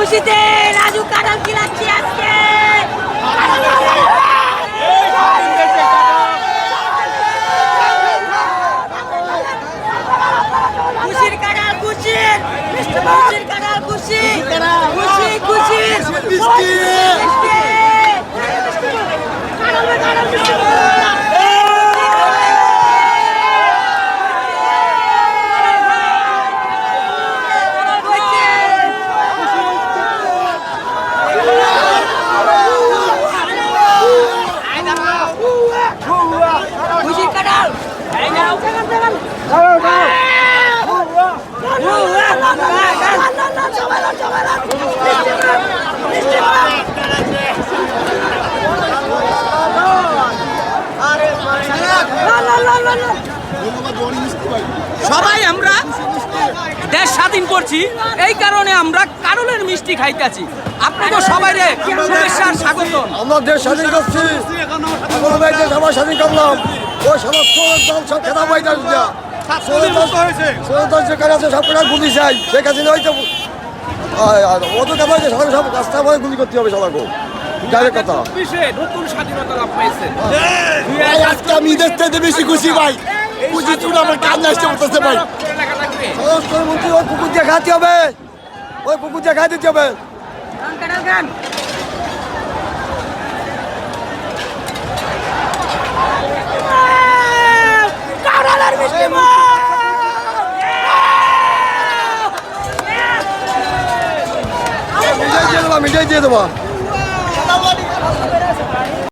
খুশিতে রাজু কাঁঠাল কিনাচ্ছি আজকে। খুশির কাঁঠাল, খুশির খুশির কাঁঠাল, খুশি খুশি খুশির মিষ্টি সবাই আমরা দেশ স্বাধীন করছি, এই কারণে আমরা কারণের মিষ্টি খাইতেছি। আপনাকে সবাই শুভেচ্ছা স্বাগত। আমরা দেশ স্বাধীন করছি, সবাই স্বাধীন করলাম। ওই সমস্ত দল সব খেলা পাই যেখানে আছে সব কটার গুলি চাই। শেখ হাসিনা হয়তো অত কথা হয়েছে, সবাই সব রাস্তা করে গুলি করতে হবে সবাইকে। ডাইরেক্ট কথা। নতুন স্বাধীনতা লাভ পাইছে। আজকে আমি দেখতে বেশি খুশি ভাই। খুশি চুড়ে আমার কাজ নষ্ট করতেছে ভাই। স্বরাষ্ট্রমন্ত্রী ওই পুকুর দিয়ে খাইতে হবে, ওই পুকুর দিয়ে খাই দিতে হবে। মিটাই দিয়ে দেবা।